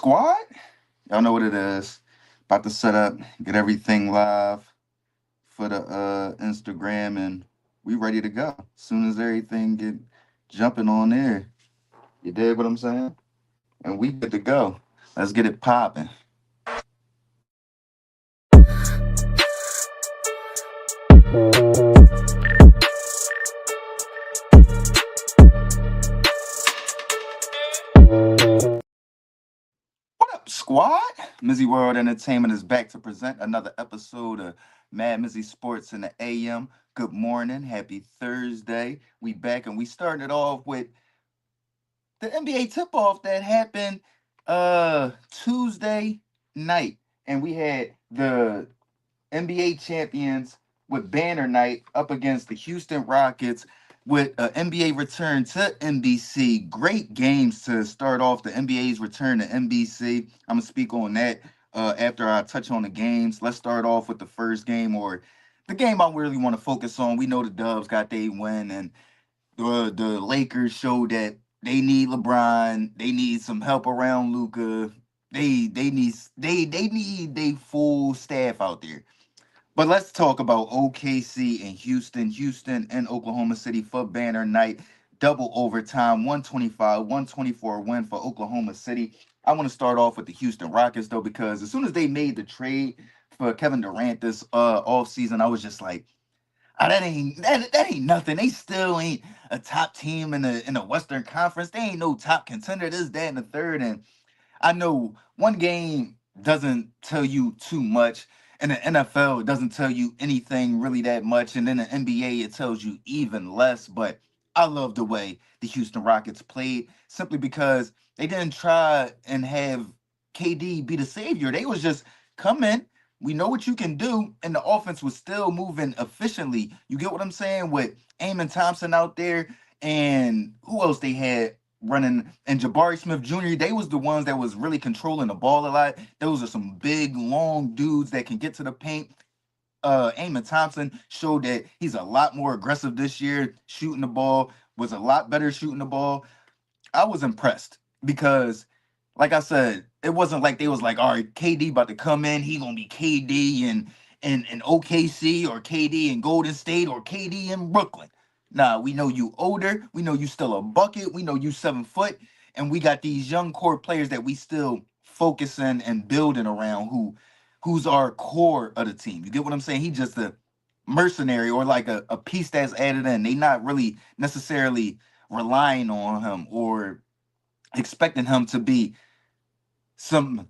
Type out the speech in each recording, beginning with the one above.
Squad? Y'all know what it is. About to set up, get everything live for the Instagram, and we ready to go. As soon as everything get jumping on there, you dig what I'm saying? And we good to go. Let's get it popping. What up, squad? MizzyWorld Entertainment is back to present another episode of MadMizzy Sports in the AM. Good morning, happy Thursday. We back and we started off with the NBA tip-off that happened Tuesday night. And we had the NBA champions with banner night up against the Houston Rockets with an NBA return to NBC. Great games to start off the NBA's return to NBC. I'm gonna speak on that after I touch on the games. Let's start off with the first game, or the game I really want to focus on. We know the Dubs got their win, and the Lakers showed that they need LeBron. They need some help around Luca. They need their full staff out there. But let's talk about OKC and Houston. Houston and Oklahoma City for banner night. Double overtime, 125, 124 win for Oklahoma City. I want to start off with the Houston Rockets, though, because as soon as they made the trade for Kevin Durant this off season, I was just like, that ain't nothing. They still ain't a top team in the Western Conference. They ain't no top contender. This, that, and the third. And I know one game doesn't tell you too much. In the NFL, it doesn't tell you anything really that much. And in the NBA, it tells you even less. But I love the way the Houston Rockets played simply because they didn't try and have KD be the savior. They was just come in. We know what you can do. And the offense was still moving efficiently. You get what I'm saying? With Amon Thompson out there and who else they had running, and Jabari Smith Jr., they was the ones that was really controlling the ball a lot. Those are some big, long dudes that can get to the paint. Amon Thompson showed that he's a lot more aggressive this year, shooting the ball, was a lot better shooting the ball. I was impressed because, like I said, it wasn't like they was like, all right, KD about to come in, he gonna be KD in OKC or KD in Golden State or KD in Brooklyn. Nah, we know you older, we know you still a bucket, we know you 7 foot, and we got these young core players that we still focusing and building around who's our core of the team. You get what I'm saying? He just a mercenary or like a piece that's added in. They not really necessarily relying on him or expecting him to be some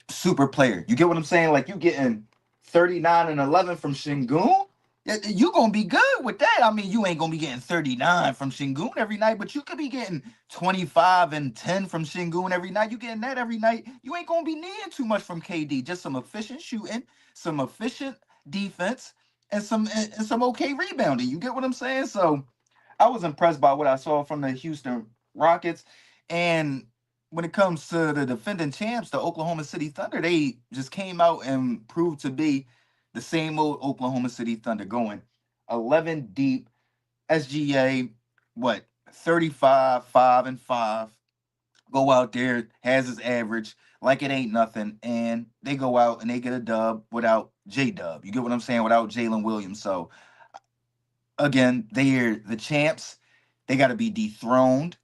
super player. You get what I'm saying? Like you getting 39 and 11 from Shingun. You gonna be good with that. I mean, you ain't gonna be getting 39 from Shingun every night, but you could be getting 25 and 10 from Shingun every night. You getting that every night. You ain't gonna be needing too much from KD. Just some efficient shooting, some efficient defense, and some okay rebounding. You get what I'm saying? So I was impressed by what I saw from the Houston Rockets. And when it comes to the defending champs, the Oklahoma City Thunder, they just came out and proved to be the same old Oklahoma City Thunder going 11 deep, SGA, what, 35, 5 and 5. Go out there, has his average like it ain't nothing, and they go out and they get a dub without J Dub. You get what I'm saying? Without Jalen Williams. So again, they're the champs. They got to be dethroned.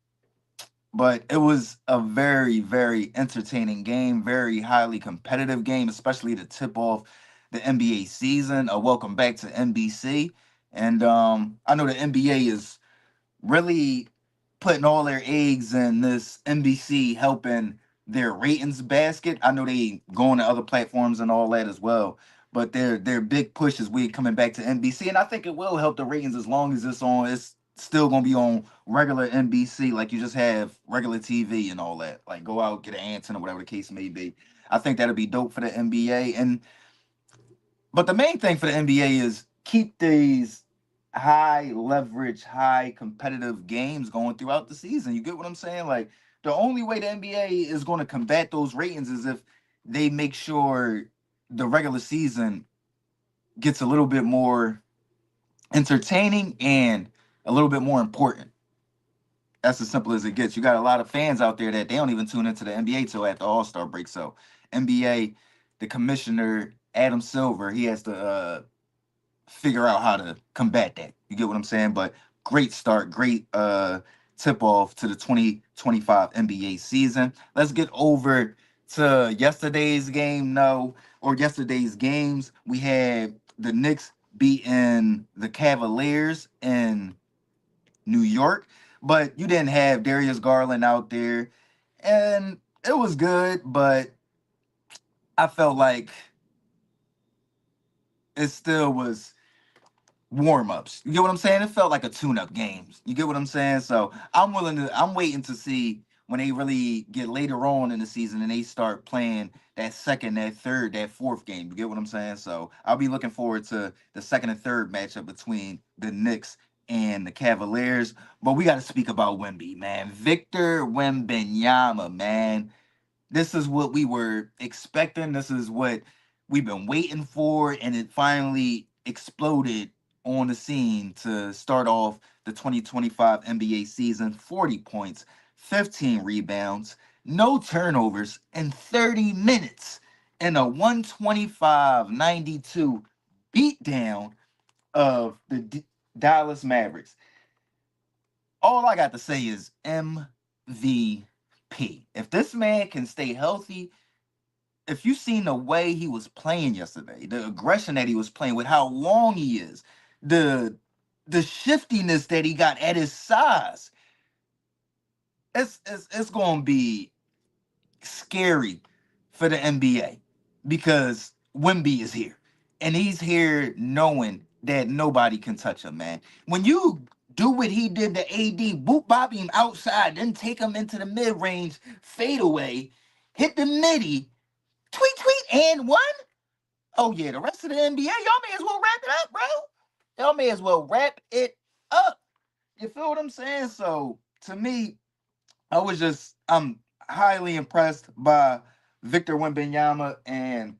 But it was a very, very entertaining game, very highly competitive game, especially to tip off the NBA season. Welcome back to NBC. And I know the NBA is really putting all their eggs in this NBC helping their ratings basket. I know they going to other platforms and all that as well. But their big push is we coming back to NBC, and I think it will help the ratings as long as it's on. It's still gonna be on regular NBC, like you just have regular TV and all that. Like go out get an antenna, whatever the case may be. I think that'll be dope for the NBA, and but the main thing for the NBA is keep these high leverage, high competitive games going throughout the season. You get what I'm saying? Like the only way the NBA is going to combat those ratings is if they make sure the regular season gets a little bit more entertaining and a little bit more important. That's as simple as it gets. You got a lot of fans out there that they don't even tune into the NBA till after All-Star break. So NBA, the commissioner Adam Silver, he has to figure out how to combat that. You get what I'm saying? But great start, great tip off to the 2025 NBA season. Let's get over to yesterday's game. No, or yesterday's games. We had the Knicks beating the Cavaliers in New York, but you didn't have Darius Garland out there, and it was good, but I felt like it still was warm-ups. You get what I'm saying? It felt like a tune-up games. You get what I'm saying? So I'm waiting to see when they really get later on in the season and they start playing that second, that third, that fourth game. You get what I'm saying? So I'll be looking forward to the second and third matchup between the Knicks and the Cavaliers. But we got to speak about Wemby, man. Victor Wembanyama, man, this is what we were expecting. This is what we've been waiting for, and it finally exploded on the scene to start off the 2025 NBA season. 40 points, 15 rebounds, no turnovers, and 30 minutes in a 125-92 beatdown of the Dallas Mavericks. All I got to say is MVP. If this man can stay healthy, if you seen the way he was playing yesterday, the aggression that he was playing with, how long he is, the the shiftiness that he got at his size, it's gonna be scary for the NBA because Wemby is here. And he's here knowing that nobody can touch him, man. When you do what he did to AD, boot Bobby him outside, then take him into the mid-range, fade away, hit the midi, tweet, tweet, and one. Oh yeah, the rest of the NBA, y'all may as well wrap it up, bro. Y'all may as well wrap it up. You feel what I'm saying? So to me, I'm highly impressed by Victor Wembanyama, and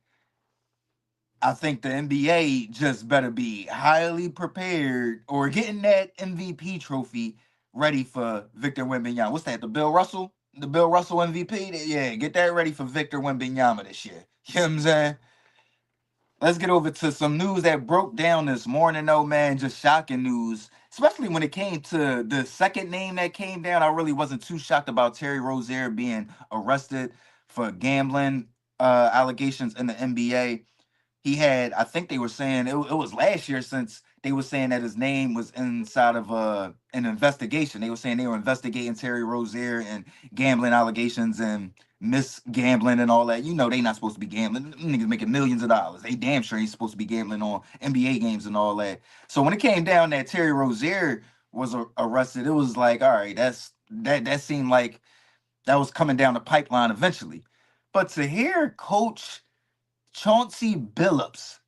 I think the NBA just better be highly prepared or getting that MVP trophy ready for Victor Wembanyama. What's that? The Bill Russell MVP. Yeah, get that ready for Victor Wembanyama this year. You know what I'm saying? Let's get over to some news that broke down this morning, though, man. Just shocking news, especially when it came to the second name that came down. I really wasn't too shocked about Terry Rozier being arrested for gambling allegations in the NBA. He had, I think they were saying it was last year, since they were saying that his name was inside of an investigation. They were saying they were investigating Terry Rozier and gambling allegations and misgambling and all that. You know they not supposed to be gambling. Them niggas making millions of dollars. They damn sure ain't supposed to be gambling on NBA games and all that. So when it came down that Terry Rozier was arrested, it was like, all right, that seemed like that was coming down the pipeline eventually. But to hear Coach Chauncey Billups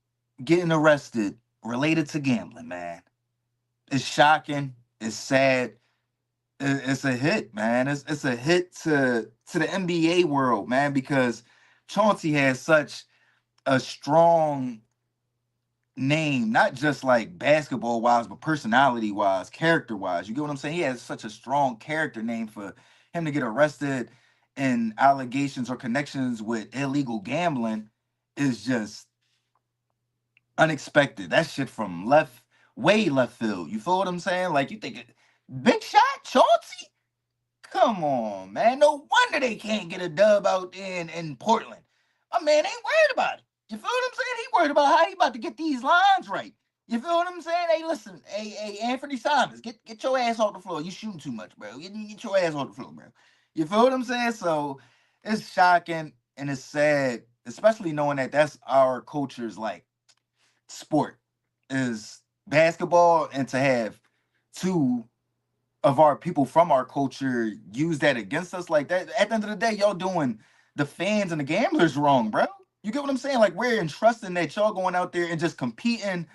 getting arrested related to gambling, man, it's shocking. It's sad. It's a hit, man. It's a hit to the NBA world, man, because Chauncey has such a strong name, not just like basketball wise, but personality wise, character wise. You get what I'm saying? He has such a strong character name for him to get arrested and allegations or connections with illegal gambling is just unexpected. That shit from way left field. You feel what I'm saying? Like you think big shot Chauncey? Come on, man. No wonder they can't get a dub out there in Portland. My man ain't worried about it. You feel what I'm saying? He worried about how he about to get these lines right. You feel what I'm saying? Hey, listen, hey, Anthony Simons, get your ass off the floor. You shooting too much, bro. Get your ass off the floor, bro. You feel what I'm saying? So it's shocking and it's sad, especially knowing that that's our culture's like sport is basketball, and to have two of our people from our culture use that against us like that. At the end of the day, y'all doing the fans and the gamblers wrong, bro. You get what I'm saying? Like we're entrusting that y'all going out there and just competing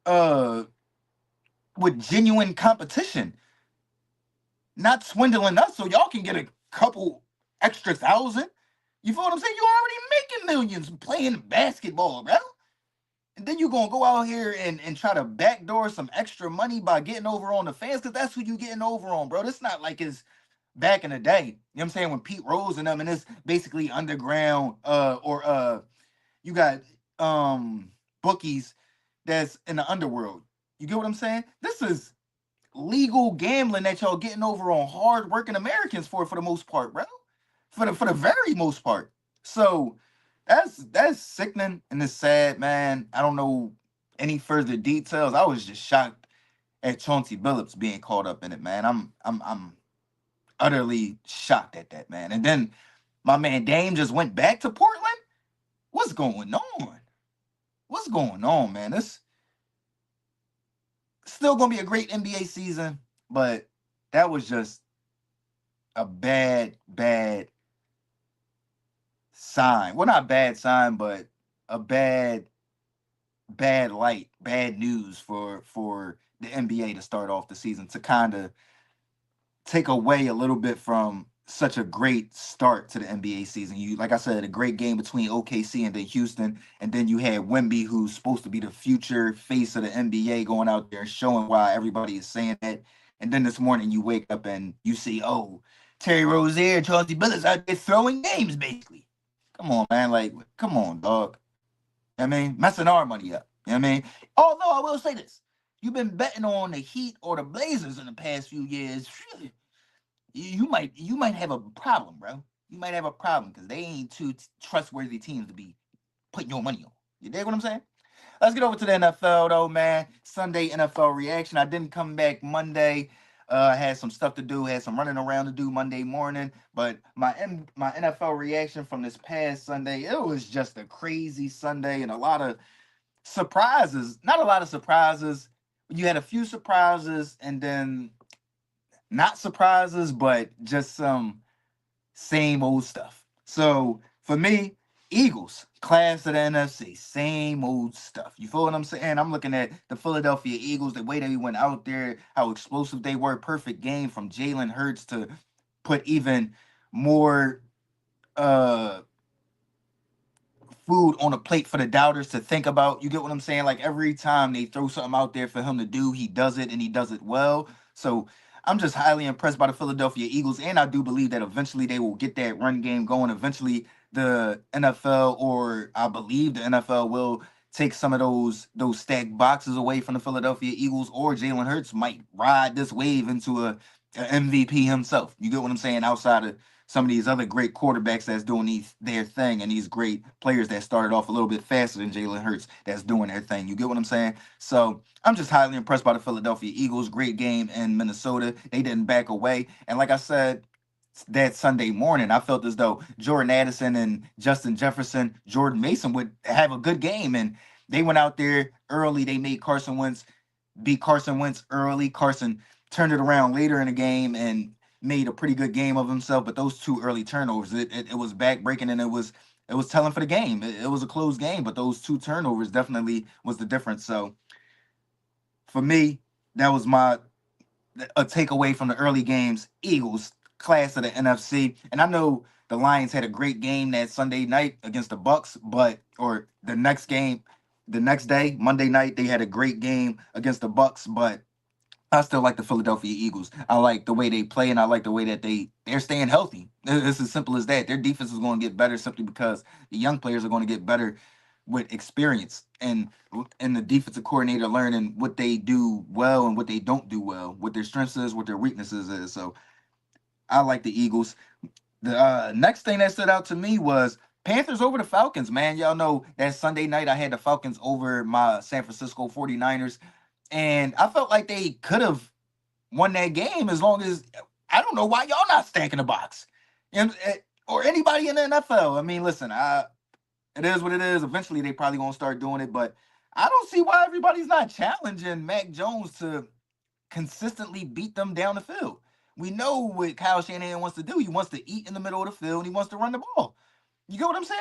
uh with genuine competition, not swindling us so y'all can get a couple extra thousand. You feel what I'm saying? You already making millions playing basketball, bro. And then you're gonna go out here and try to backdoor some extra money by getting over on the fans, because that's who you getting over on, bro. It's not like it's back in the day. You know what I'm saying? When Pete Rose and them, and it's basically underground, or you got bookies that's in the underworld. You get what I'm saying? This is legal gambling that y'all getting over on hard working Americans for the most part, bro. For the very most part. So that's sickening and it's sad, man. I don't know any further details. I was just shocked at Chauncey Billups being caught up in it, man. I'm utterly shocked at that, man. And then my man Dame just went back to Portland. What's going on? What's going on, man? It's still gonna be a great NBA season, but that was just a bad sign. Well, not bad sign, but a bad light, bad news for the NBA to start off the season, to kind of take away a little bit from such a great start to the NBA season. You, like I said, a great game between OKC and then Houston, and then you had Wemby, who's supposed to be the future face of the NBA, going out there and showing why everybody is saying that. And then this morning you wake up and you see, oh, Terry Rozier, Chauncey Billups out there throwing games, basically. Come on, man. Like, come on, dog. I mean, messing our money up. You know what I mean? Although I will say this. You've been betting on the Heat or the Blazers in the past few years. You might have a problem, bro. You might have a problem because they ain't two trustworthy teams to be putting your money on. You dig what I'm saying? Let's get over to the NFL though, man. Sunday NFL reaction. I didn't come back Monday. I had some stuff to do, had some running around to do Monday morning. But my NFL reaction from this past Sunday, it was just a crazy Sunday and a lot of surprises. Not a lot of surprises. You had a few surprises and then not surprises, but just some same old stuff. So for me, Eagles, class of the NFC, same old stuff. You feel what I'm saying? I'm looking at the Philadelphia Eagles, the way they went out there, how explosive they were. Perfect game from Jalen Hurts to put even more uh food on a plate for the doubters to think about. You get what I'm saying? Like every time they throw something out there for him to do, he does it and he does it well. So I'm just highly impressed by the Philadelphia Eagles, and I do believe that eventually they will get that run game going. Eventually, the NFL, or I believe the NFL, will take some of those stacked boxes away from the Philadelphia Eagles, or Jalen Hurts might ride this wave into a MVP himself. You get what I'm saying? Outside of some of these other great quarterbacks that's doing their thing, and these great players that started off a little bit faster than Jalen Hurts that's doing their thing. You get what I'm saying? So I'm just highly impressed by the Philadelphia Eagles. Great game in Minnesota. They didn't back away. And like I said, that Sunday morning, I felt as though Jordan Addison and Justin Jefferson, Jordan Mason would have a good game. And they went out there early. They made Carson Wentz beat Carson Wentz early. Carson turned it around later in the game and made a pretty good game of himself. But those two early turnovers, it was backbreaking, and it was telling for the game. It was a close game, but those two turnovers definitely was the difference. So for me, that was my a takeaway from the early games. Eagles, class of the NFC, and I know the Lions had a great game that Sunday night against the Bucks, but or the next game, the next day, Monday night, they had a great game against the Bucks, but I still like the Philadelphia Eagles. I like the way they play, and I like the way that they're staying healthy. It's as simple as that. Their defense is going to get better simply because the young players are going to get better with experience, and the defensive coordinator learning what they do well and what they don't do well, what their strengths is, what their weaknesses is. So I like the Eagles. The next thing that stood out to me was Panthers over the Falcons, man. Y'all know that Sunday night I had the Falcons over my San Francisco 49ers, and I felt like they could have won that game as long as I don't know why y'all not stacking the box. And or anybody in the NFL. I mean, listen, it is what it is. Eventually they probably gonna start doing it, but I don't see why everybody's not challenging Mac Jones to consistently beat them down the field. We know what Kyle Shanahan wants to do. He wants to eat in the middle of the field and he wants to run the ball. You get what I'm saying?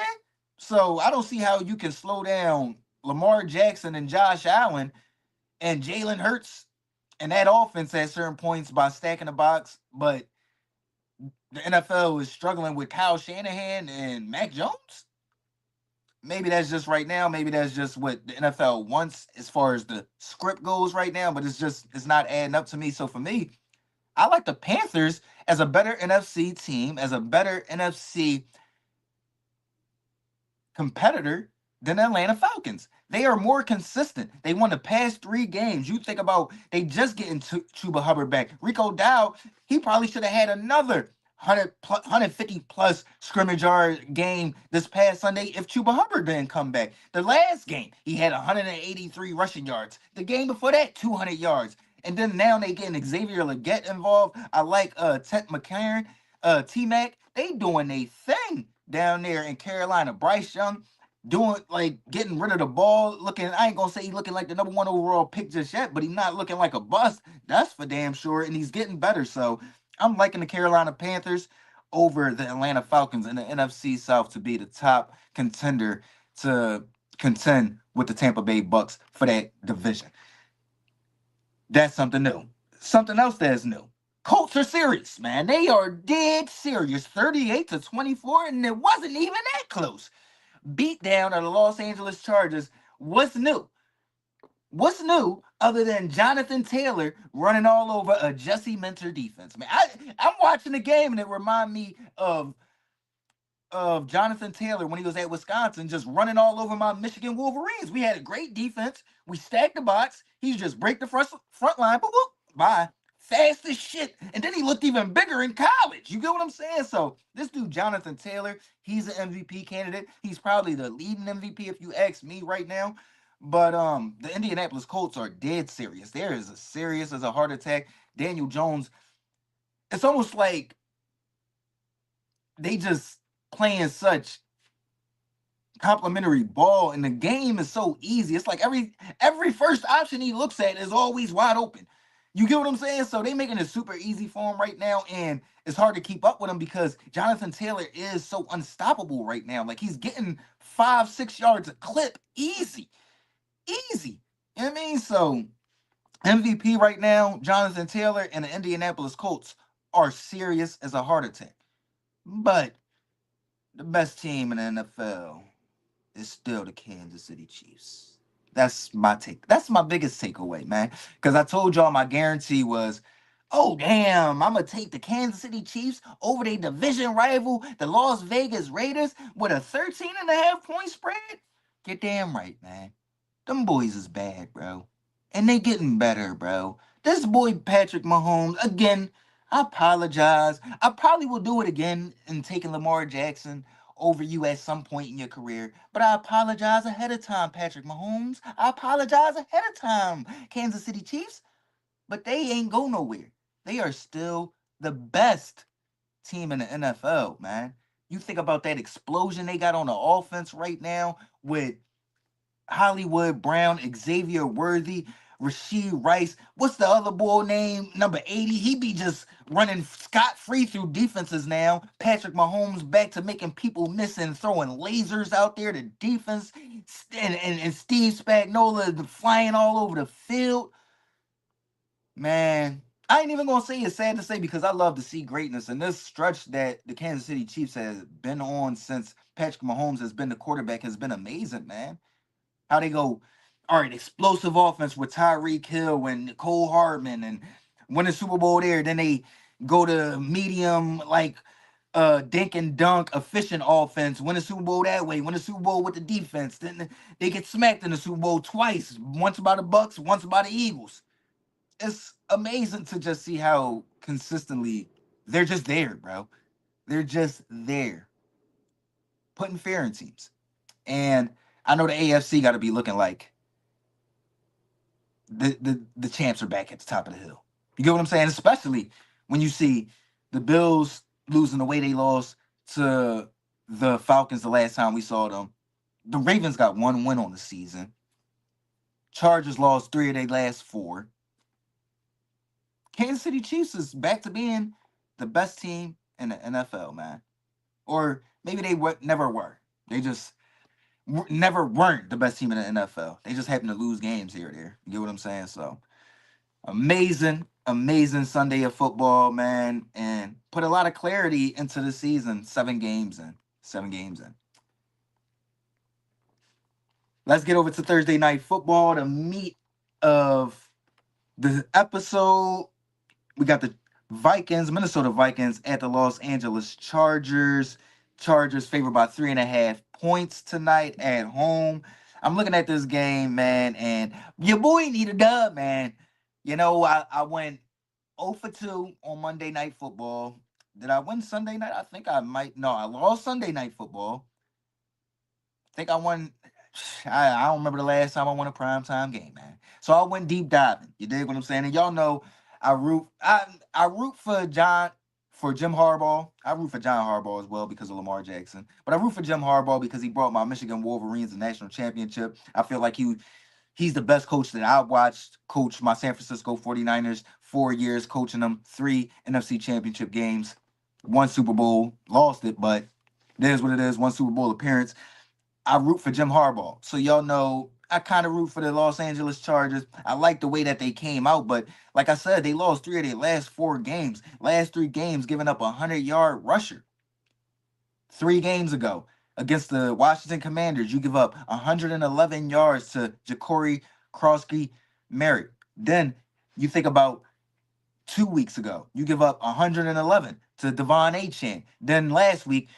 So I don't see how you can slow down Lamar Jackson and Josh Allen and Jalen Hurts and that offense at certain points by stacking the box. But the NFL is struggling with Kyle Shanahan and Mac Jones. Maybe that's just right now. Maybe that's just what the NFL wants as far as the script goes right now. But it's not adding up to me. So for me, I like the Panthers as a better NFC team, as a better NFC competitor than the Atlanta Falcons. They are more consistent. They won the past 3 games. You think about they just getting Chuba Hubbard back. Rico Dow, he probably should have had another 150 plus scrimmage yard game this past Sunday if Chuba Hubbard didn't come back. The last game, he had 183 rushing yards. The game before that, 200 yards. And then now they getting Xavier Leggett involved. I like Ted McCarron, T-Mac. They doing a thing down there in Carolina. Bryce Young doing like getting rid of the ball, looking. I ain't gonna say he's looking like the number 1 overall pick just yet, but he's not looking like a bust. That's for damn sure, and he's getting better. So I'm liking the Carolina Panthers over the Atlanta Falcons in the NFC South to be the top contender to contend with the Tampa Bay Bucks for that division. That's something new. Something else that's new. Colts are serious, man. They are dead serious. 38-24, and it wasn't even that close. Beat down of the Los Angeles Chargers. What's new? What's new other than Jonathan Taylor running all over a Jesse Minter defense? Man, I'm watching the game and it reminds me of Jonathan Taylor when he was at Wisconsin, just running all over my Michigan Wolverines. We had a great defense. We stacked the box. He just break the front line. Boop, boop, bye. Fast as shit. And then he looked even bigger in college. You get what I'm saying? So this dude, Jonathan Taylor, he's an MVP candidate. He's probably the leading MVP if you ask me right now. But the Indianapolis Colts are dead serious. They're as serious as a heart attack. Daniel Jones, it's almost like they just playing such complimentary ball, and the game is so easy. It's like every first option he looks at is always wide open. You get what I'm saying? So they making it super easy for him right now, and it's hard to keep up with him because Jonathan Taylor is so unstoppable right now. Like he's getting 5-6 yards a clip, easy, easy. You know what I mean? So MVP right now, Jonathan Taylor and the Indianapolis Colts are serious as a heart attack. But the best team in the NFL is still the Kansas City Chiefs. That's my take. That's my biggest takeaway, man. Because I told y'all my guarantee was, oh damn, I'm gonna take the Kansas City Chiefs over their division rival, the Las Vegas Raiders, with a 13.5 point spread. You're damn right, man. Them boys is bad, bro. And they getting better, bro. This boy Patrick Mahomes, again, I apologize. I probably will do it again in taking Lamar Jackson over you at some point in your career. But I apologize ahead of time, Patrick Mahomes. I apologize ahead of time, Kansas City Chiefs. But they ain't go nowhere. They are still the best team in the NFL, man. You think about that explosion they got on the offense right now with Hollywood Brown, Xavier Worthy, Rasheed Rice. What's the other boy name? Number 80. He be just running scot free through defenses now. Patrick Mahomes back to making people miss and throwing lasers out there. The defense and Steve Spagnuolo flying all over the field. Man, I ain't even gonna say it's sad to say because I love to see greatness. And this stretch that the Kansas City Chiefs has been on since Patrick Mahomes has been the quarterback has been amazing, man. How they go, all right, explosive offense with Tyreek Hill and Cole Hardman and win the Super Bowl there. Then they go to medium, like dink and dunk, efficient offense, win the Super Bowl that way, win the Super Bowl with the defense. Then they get smacked in the Super Bowl twice, once by the Bucks, once by the Eagles. It's amazing to just see how consistently they're just there, bro. They're just there, putting fear in teams. And I know the AFC got to be looking like the champs are back at the top of the hill. You get what I'm saying? Especially when you see the Bills losing the way they lost to the Falcons the last time we saw them. The Ravens got 1 win on the season. Chargers lost 3 of their last 4. Kansas City Chiefs is back to being the best team in the NFL, man. Or maybe they never were. They just never weren't the best team in the NFL. They just happen to lose games here or there. You get what I'm saying? So amazing, amazing Sunday of football, man, and put a lot of clarity into the season. 7 games in, 7 games in. Let's get over to Thursday night football, the meat of the episode. We got the Minnesota Vikings at the Los Angeles Chargers. Chargers favored by 3.5 points tonight at home. I'm looking at this game, man, and your boy need a dub, man. I went 0 for 2 on Monday Night Football. Did I win Sunday night? I think I might. No, I lost Sunday Night Football. I think I won. I don't remember the last time I won a primetime game, man. So I went deep diving. You dig what I'm saying? And y'all know I root for Jim Harbaugh. I root for John Harbaugh as well because of Lamar Jackson. But I root for Jim Harbaugh because he brought my Michigan Wolverines the national championship. I feel like he's the best coach that I watched coach my San Francisco 49ers 4 years, coaching them 3 NFC championship games, one Super Bowl, lost it, but it is what it is. One Super Bowl appearance. I root for Jim Harbaugh. So y'all know I kind of root for the Los Angeles Chargers. I like the way that they came out, but like I said, they lost 3 of their last 4 games. Last 3 games, giving up a 100-yard rusher. 3 games ago against the Washington Commanders, you give up 111 yards to Ja'Cory Krosky Merritt. Then you think about 2 weeks ago, you give up 111 to Devon Achane. Then last week,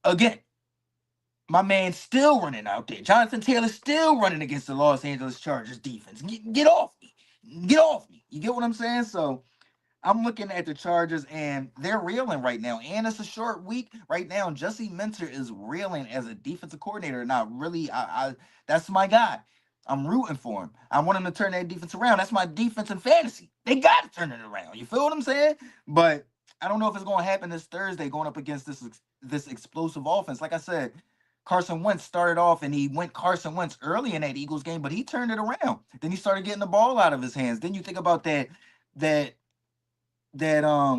again, my man still running out there. Jonathan Taylor still running against the Los Angeles Chargers defense. Get off me. Get off me. You get what I'm saying? So I'm looking at the Chargers and they're reeling right now. And it's a short week right now. Jesse Minter is reeling as a defensive coordinator. Not really. I that's my guy. I'm rooting for him. I want him to turn that defense around. That's my defense in fantasy. They got to turn it around. You feel what I'm saying? But I don't know if it's going to happen this Thursday going up against this explosive offense. Like I said, Carson Wentz started off and he went Carson Wentz early in that Eagles game, but he turned it around. Then he started getting the ball out of his hands. Then you think about that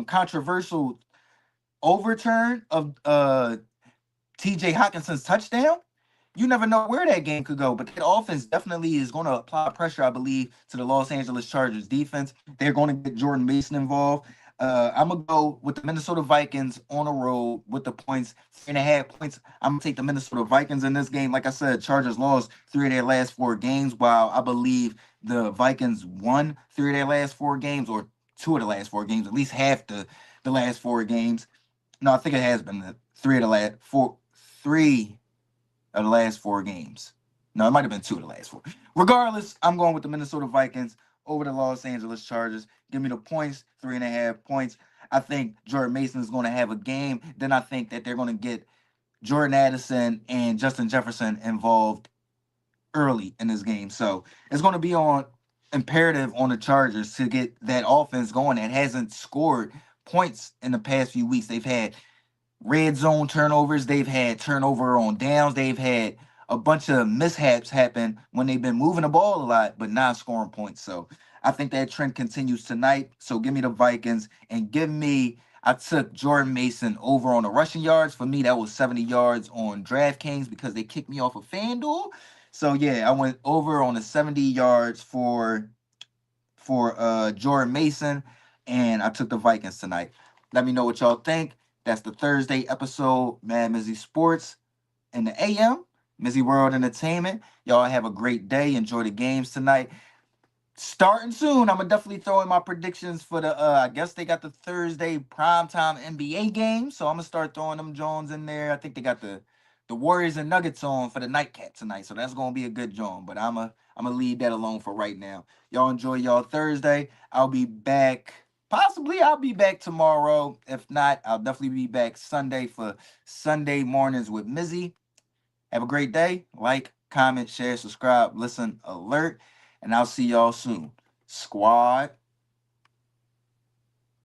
controversial overturn of TJ Hawkinson's touchdown. You never know where that game could go, but that offense definitely is going to apply pressure, I believe, to the Los Angeles Chargers defense. They're going to get Jordan Mason involved. I'm gonna go with the Minnesota Vikings on the road with the points, 3.5 points. I'm gonna take the Minnesota Vikings in this game. Like I said, Chargers lost 3 of their last 4 games, while I believe the Vikings won 3 of their last 4 games, or 2 of the last 4 games, at least half the last 4 games. No, I think it has been the 3 of the last 4 games. No, it might have been 2 of the last 4. Regardless, I'm going with the Minnesota Vikings over the Los Angeles Chargers. Give me the points, 3.5 points. I think Jordan Mason is going to have a game. Then I think that they're going to get Jordan Addison and Justin Jefferson involved early in this game. So it's going to be on imperative on the Chargers to get that offense going that hasn't scored points in the past few weeks. They've had red zone turnovers. They've had turnover on downs. They've had a bunch of mishaps happen when they've been moving the ball a lot, but not scoring points. So I think that trend continues tonight. So give me the Vikings and give me. I took Jordan Mason over on the rushing yards. For me, that was 70 yards on DraftKings because they kicked me off of FanDuel. So yeah, I went over on the 70 yards for Jordan Mason, and I took the Vikings tonight. Let me know what y'all think. That's the Thursday episode, MadMizzy Sports in the AM, MizzyWorld Entertainment. Y'all have a great day. Enjoy the games tonight. Starting soon, I'm gonna definitely throw in my predictions for the. I guess they got the Thursday primetime NBA game, so I'm gonna start throwing them Jones in there. I think they got the Warriors and Nuggets on for the nightcap tonight, so that's gonna be a good Joan. But I'm gonna leave that alone for right now. Y'all enjoy y'all Thursday. I'll be back. Possibly I'll be back tomorrow. If not, I'll definitely be back Sunday for Sunday mornings with Mizzy. Have a great day. Like, comment, share, subscribe, listen, alert, and I'll see y'all soon. Squad.